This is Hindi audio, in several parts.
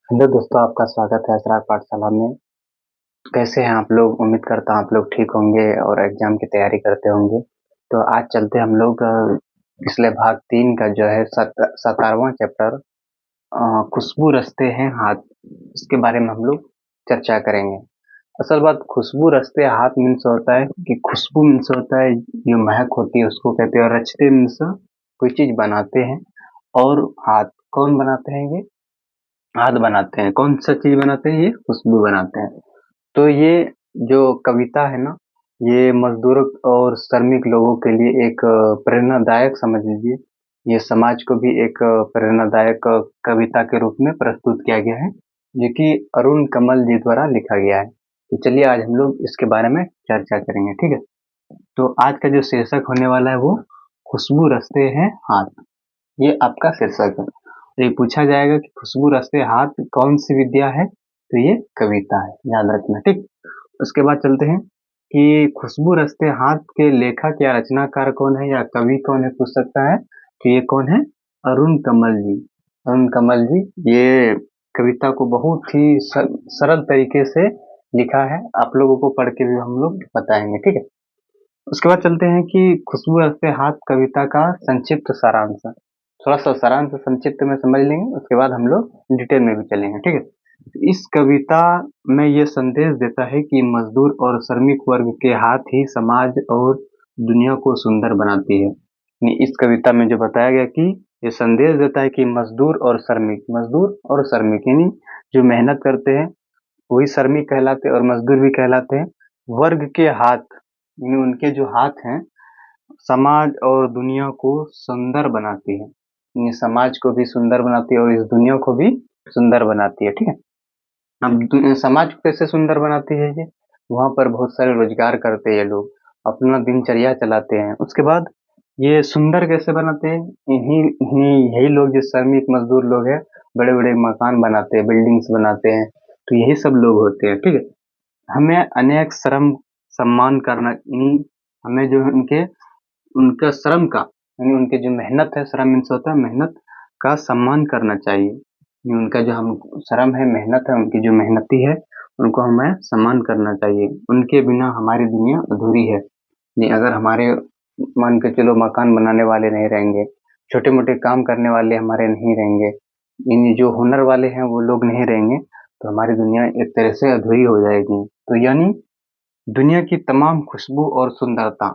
हेलो दोस्तों, आपका स्वागत है असरार पाठशाला में। कैसे हैं आप लोग? उम्मीद करता हूँ आप लोग ठीक होंगे और एग्जाम की तैयारी करते होंगे। तो आज चलते हम लोग पिछले भाग 3 का जो है 17वां चैप्टर खुशबू रचते हैं हाथ, इसके बारे में हम लोग चर्चा करेंगे। असल बात, खुशबू रचते हाथ मीन्स होता है कि खुशबू मीन्स होता है जो महक होती है उसको कहते हैं, और रचते मीन्स कोई चीज बनाते हैं। और हाथ कौन बनाते हैं? ये हाथ बनाते हैं। कौन सा चीज बनाते हैं? ये खुशबू बनाते हैं। तो ये जो कविता है ना, ये मजदूरों और श्रमिक लोगों के लिए एक प्रेरणादायक समझ लीजिए। ये समाज को भी एक प्रेरणादायक कविता के रूप में प्रस्तुत किया गया है, जो कि अरुण कमल जी द्वारा लिखा गया है। तो चलिए आज हम लोग इसके बारे में चर्चा करेंगे, ठीक है। तो आज का जो शीर्षक होने वाला है वो खुशबू रचते हैं हाथ, ये आपका शीर्षक है। तो ये पूछा जाएगा कि खुशबू रचते हाथ कौन सी विद्या है, तो ये कविता है, याद रखना, ठीक। उसके बाद चलते हैं कि खुशबू रचते हाथ के लेखक या रचनाकार कौन है या कवि कौन है, पूछ सकता है। तो ये कौन है? अरुण कमल जी। अरुण कमल जी ये कविता को बहुत ही सरल तरीके से लिखा है। आप लोगों को पढ़ के भी हम लोग बताएंगे, ठीक है। उसके बाद चलते हैं कि खुशबू रचते हाथ कविता का संक्षिप्त सारांश। थोड़ा सा सारांश संक्षिप्त में समझ लेंगे, उसके बाद हम लोग डिटेल में भी चलेंगे, ठीक है। इस कविता में ये संदेश देता है कि मजदूर और श्रमिक वर्ग के हाथ ही समाज और दुनिया को सुंदर बनाती है। इस कविता में जो बताया गया कि ये संदेश देता है कि मजदूर और श्रमिक यानी जो मेहनत करते हैं वही श्रमिक कहलाते हैं और मजदूर भी कहलाते हैं। वर्ग के हाथ यानी उनके जो हाथ हैं समाज और दुनिया को सुंदर बनाती है। ये समाज को भी सुंदर बनाती है और इस दुनिया को भी सुंदर बनाती है, ठीक है। अब समाज को कैसे सुंदर बनाती है ये? वहां पर बहुत सारे रोजगार करते हैं ये लोग, अपना दिनचर्या चलाते हैं। उसके बाद ये सुंदर कैसे बनाते हैं? इन्हीं इन्हीं यही लोग जो श्रमिक मजदूर लोग हैं, बड़े बड़े मकान बनाते हैं, बिल्डिंग्स बनाते हैं। तो यही सब लोग होते हैं, ठीक है। हमें अनेक श्रम सम्मान करना, यानी हमें जो है उनके उनका श्रम का यानी उनके जो मेहनत है, श्रम मीन्स होता है मेहनत का सम्मान करना चाहिए। यानी उनका जो हम श्रम है, मेहनत है, उनकी जो मेहनती है उनको हमें सम्मान करना चाहिए। उनके बिना हमारी दुनिया अधूरी है। नहीं, अगर हमारे मान के चलो मकान बनाने वाले नहीं रहेंगे, छोटे मोटे काम करने वाले हमारे नहीं रहेंगे, इन जो हुनर वाले हैं वो लोग नहीं रहेंगे, तो हमारी दुनिया एक तरह से अधूरी हो जाएगी। तो यानी दुनिया की तमाम खुशबू और सुंदरता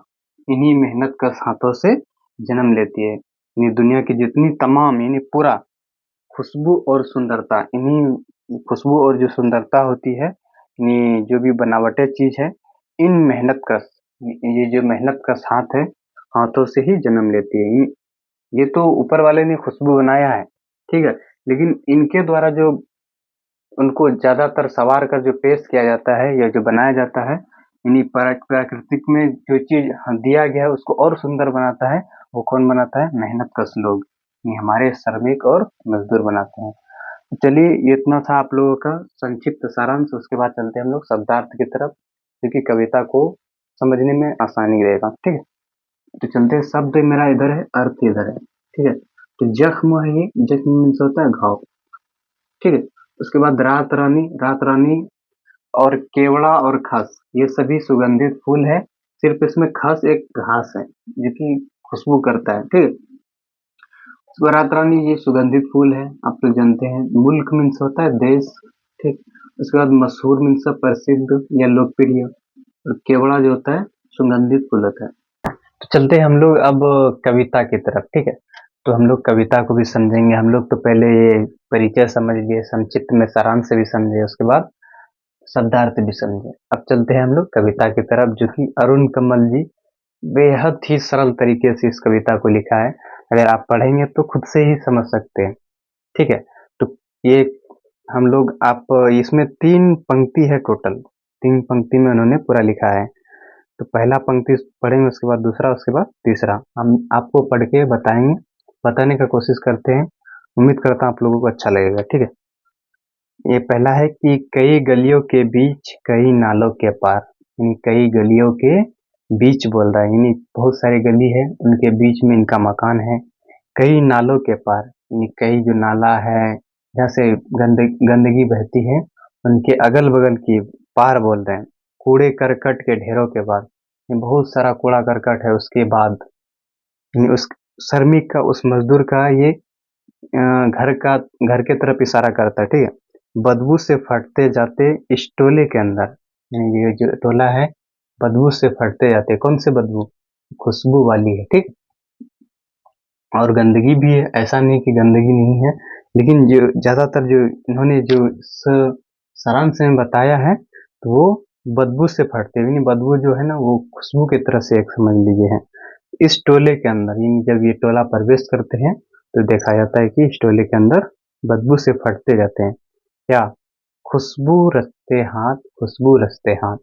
इन्हीं मेहनत कश हाथों से जन्म लेती है। यानी दुनिया की जितनी तमाम यानी पूरा खुशबू और सुंदरता, इन्हीं खुशबू और जो सुंदरता होती है, यानी जो भी बनावटी चीज है, इन मेहनत कश, ये जो मेहनत कश हाथ है, हाथों से ही जन्म लेती है। ये तो ऊपर वाले ने खुशबू बनाया है, ठीक है, लेकिन इनके द्वारा जो उनको ज्यादातर सवार कर जो पेश किया जाता है या जो बनाया जाता है, यानी प्राकृतिक में जो चीज दिया गया है उसको और सुंदर बनाता है। वो कौन बनाता है? मेहनत कश लोग, ये हमारे श्रमिक और मजदूर बनाते हैं। तो चलिए, ये इतना था आप लोगों का संक्षिप्त सारांश। उसके बाद चलते हैं हम लोग शब्दार्थ की तरफ, क्योंकि कविता को समझने में आसानी रहेगा, ठीक है। तो चलते हैं, शब्द मेरा इधर है, अर्थ इधर है, ठीक है। तो जख्म है, ये जख्म मीन्स होता है घाव, ठीक है। उसके बाद रात रानी और केवड़ा और खस, ये सभी सुगंधित फूल है। सिर्फ इसमें खस एक घास है जो कि खुशबू करता है, ठीक है। उसके बाद रात रानी ये सुगंधित फूल है, आप तो जानते हैं। मुल्क मीन्स होता है देश, ठीक। उसके बाद मशहूर मीन्स प्रसिद्ध या लोकप्रिय, और केवड़ा जो होता है सुगंधित फूल होता है। तो चलते हैं हम लोग अब कविता की तरफ, ठीक है। तो हम लोग कविता को भी समझेंगे। हम लोग तो पहले ये परिचय समझ लिए, संक्षिप्त में सारांश से भी समझे, उसके बाद शब्दार्थ भी समझे। अब चलते हैं हम लोग कविता की तरफ, जो कि अरुण कमल जी बेहद ही सरल तरीके से इस कविता को लिखा है। अगर आप पढ़ेंगे तो खुद से ही समझ सकते हैं, ठीक है। तो ये हम लोग, आप इसमें 3 पंक्ति है टोटल, 3 पंक्ति में उन्होंने पूरा लिखा है। तो पहला पंक्ति पढ़ेंगे, उसके बाद दूसरा, उसके बाद तीसरा, हम आपको पढ़ के बताएंगे, बताने का कोशिश करते हैं। उम्मीद करता हूँ आप लोगों को अच्छा लगेगा, ठीक है। ये पहला है कि कई गलियों के बीच कई नालों के पार, यानी कई गलियों के बीच बोल रहा है, यानी बहुत सारी गली है, उनके बीच में इनका मकान है। कई नालों के पार, यानी कई जो नाला है, जहाँ से गंदगी बहती है, उनके अगल बगल की पार बोल रहे हैं, कूड़े करकट के ढेरों के बाद, बहुत सारा कूड़ा करकट है उसके बाद, उस श्रमिक का, उस मजदूर का ये घर के तरफ इशारा करता है, ठीक है। बदबू से फटते जाते इस टोले के अंदर, यानी ये जो टोला है, बदबू से फटते जाते, कौन से बदबू? खुशबू वाली है, ठीक। और गंदगी भी है, ऐसा नहीं कि गंदगी नहीं है, लेकिन जो ज्यादातर जो इन्होंने जो सारांश में बताया है, तो वो बदबू से फटते, यानी बदबू जो है ना, वो खुशबू की तरह से एक समझ लीजिए है। इस टोले के अंदर, यानी जब ये टोला प्रवेश करते हैं तो देखा जाता है कि इस टोले के अंदर बदबू से फटते जाते हैं। क्या? खुशबू रचते हाथ, खुशबू रचते हाथ।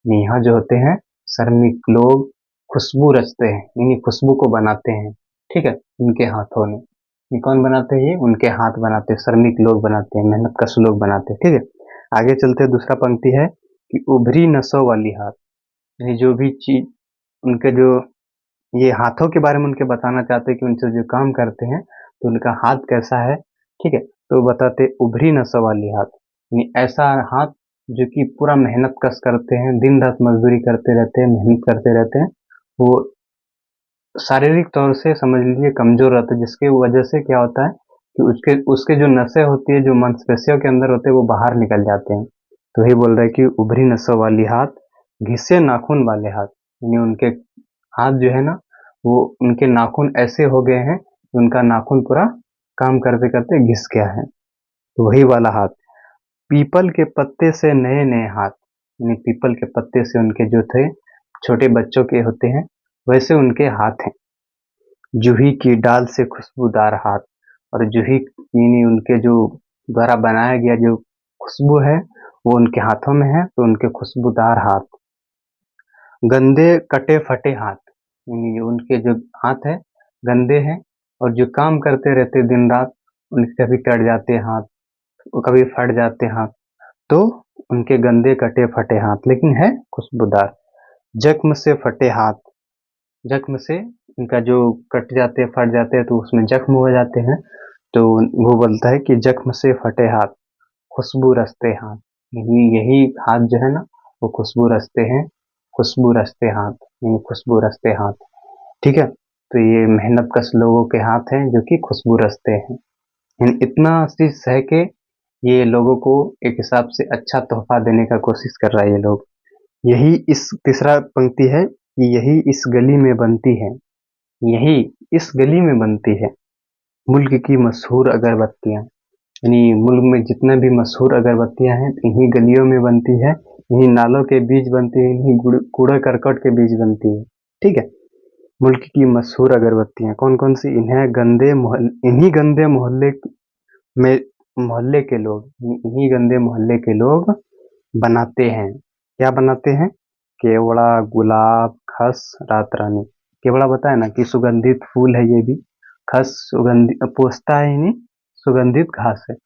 यहाँ जो होते हैं श्रमिक लोग, खुशबू रचते हैं, यानी खुशबू को बनाते हैं, ठीक है, उनके हाथों में। ये कौन बनाते हैं? ये उनके हाथ बनाते हैं, श्रमिक लोग बनाते हैं, मेहनत कश लोग बनाते हैं, ठीक है। आगे चलते दूसरा पंक्ति है कि उभरी नसों वाली हाथ, यानी जो भी चीज उनके जो ये हाथों के बारे में उनके बताना चाहते हैं कि उनसे जो काम करते हैं तो उनका हाथ कैसा है, ठीक है। तो बताते उभरी नसों वाली हाथ, यानी ऐसा हाथ जो कि पूरा मेहनत कश करते हैं, दिन रात मजदूरी करते रहते हैं, मेहनत करते रहते हैं। वो शारीरिक तौर से समझ लीजिए कमजोर रहते हैं, जिसकी वजह से क्या होता है कि उसके उसके जो नसें होती है, जो मांसपेशियों के अंदर होते हैं, वो बाहर निकल जाते हैं। तो वही बोल रहे हैं कि उभरी नसों वाली हाथ, घिसे नाखून वाले हाथ, यानी उनके हाथ जो है ना, वो उनके नाखून ऐसे हो गए हैं, उनका नाखून पूरा काम करते करते घिस गया है, तो वही वाला हाथ। पीपल के पत्ते से नए नए हाथ, यानी पीपल के पत्ते से उनके जो थे, छोटे बच्चों के होते हैं, वैसे उनके हाथ हैं। जूही की डाल से खुशबूदार हाथ, और जूही यानी उनके जो द्वारा बनाया गया जो खुशबू है, वो उनके हाथों में है, तो उनके खुशबूदार हाथ। गंदे कटे फटे हाथ, यानी उनके जो हाथ है गंदे हैं, और जो काम करते रहते दिन रात, उनके कभी कट जाते हाथ, कभी फट जाते हाथ, तो उनके गंदे कटे फटे हाथ, लेकिन है खुशबूदार। जख्म से फटे हाथ, जख्म से उनका जो कट जाते हैं, फट जाते हैं, तो उसमें जख्म हो जाते हैं, तो वो बोलता है कि जख्म से फटे हाथ, खुशबू रचते हाथ। यही हाथ जो है ना, वो खुशबू रचते हैं, खुशबू रचते हाथ, यानी खुशबू रचते हाथ, ठीक है। तो ये मेहनत कश लोगों के हाथ हैं जो कि खुशबू रचते हैं। इतना चीज सह के ये लोगों को एक हिसाब से अच्छा तोहफा देने का कोशिश कर रहा है ये लोग। यही इस तीसरा पंक्ति है कि यही इस गली में बनती है, यही इस गली में बनती है मुल्क की मशहूर अगरबत्तियां, यानी मुल्क में जितने भी मशहूर अगरबत्तियां हैं, इन्हीं गलियों में बनती है, इन्हीं नालों के बीच बनती है, इन्हीं कूड़े करकट के बीच बनती है, ठीक है। मुल्क की मशहूर अगरबत्तियां कौन कौन सी? इन्हीं गंदे में मोहल्ले के लोग, इन्हीं गंदे मोहल्ले के लोग बनाते हैं। क्या बनाते हैं? केवड़ा, गुलाब, खस, रात रानी। केवड़ा बताया ना कि सुगंधित फूल है ये भी, खस सुगंधित पोस्ता है, यानी सुगंधित घास है,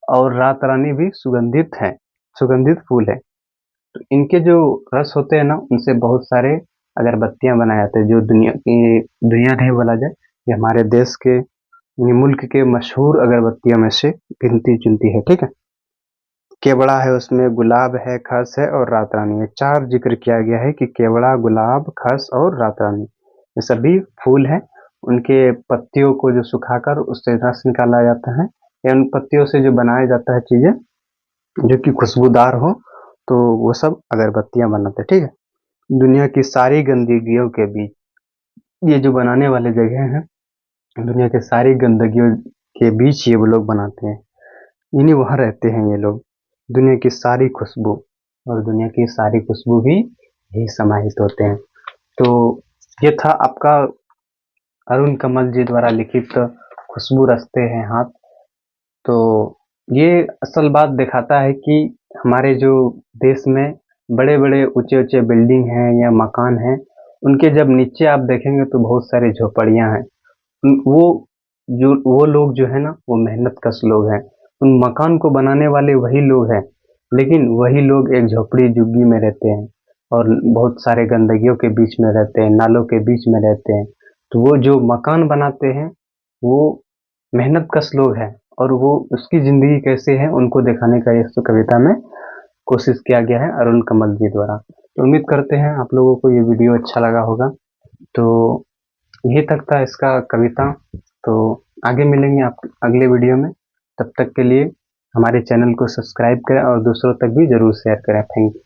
और रात रानी भी सुगंधित है, सुगंधित फूल है। तो इनके जो रस होते हैं ना, उनसे बहुत सारे अगरबत्तियां बनाए जाते हैं, जो दुनिया नहीं बोला जाए, ये हमारे देश के, ये मुल्क के मशहूर अगरबत्तियों में से गिनती चुनती है, ठीक है। केवड़ा है, उसमें गुलाब है, खस है और रात रानी है। चार जिक्र किया गया है कि केवड़ा, गुलाब, खस और रात रानी, ये सभी फूल हैं। उनके पत्तियों को जो सुखाकर उससे रस निकाला जाता है, या उन पत्तियों से जो बनाया जाता है चीजें जो कि खुशबूदार हो, तो वो सब अगरबत्तियां बनाते हैं, ठीक है। दुनिया की सारी गंदगियों के बीच, ये जो बनाने वाले जगह हैं, दुनिया के सारी गंदगियों के बीच ये वो लोग बनाते हैं, इन्हीं वहां रहते हैं ये लोग। दुनिया की सारी खुशबू, और दुनिया की सारी खुशबू भी यही समाहित होते हैं। तो ये था आपका अरुण कमल जी द्वारा लिखित खुशबू रचते हैं हाथ। तो ये असल बात दिखाता है कि हमारे जो देश में बड़े बड़े ऊंचे ऊंचे बिल्डिंग हैं या मकान हैं, उनके जब नीचे आप देखेंगे तो बहुत सारी झोपड़ियां हैं। वो वो लोग जो है ना, वो मेहनत कश लोग हैं, उन मकान को बनाने वाले वही लोग हैं, लेकिन वही लोग एक झोपड़ी झुग्गी में रहते हैं, और बहुत सारे गंदगियों के बीच में रहते हैं, नालों के बीच में रहते हैं। तो वो जो मकान बनाते हैं, वो मेहनत कश लोग हैं, और वो उसकी ज़िंदगी कैसे है उनको दिखाने का इस कविता में कोशिश किया गया है अरुण कमल जी द्वारा। तो उम्मीद करते हैं आप लोगों को ये वीडियो अच्छा लगा होगा। तो यही तक था इसका कविता। तो आगे मिलेंगे आप अगले वीडियो में। तब तक के लिए हमारे चैनल को सब्सक्राइब करें और दूसरों तक भी ज़रूर शेयर करें। Thank you.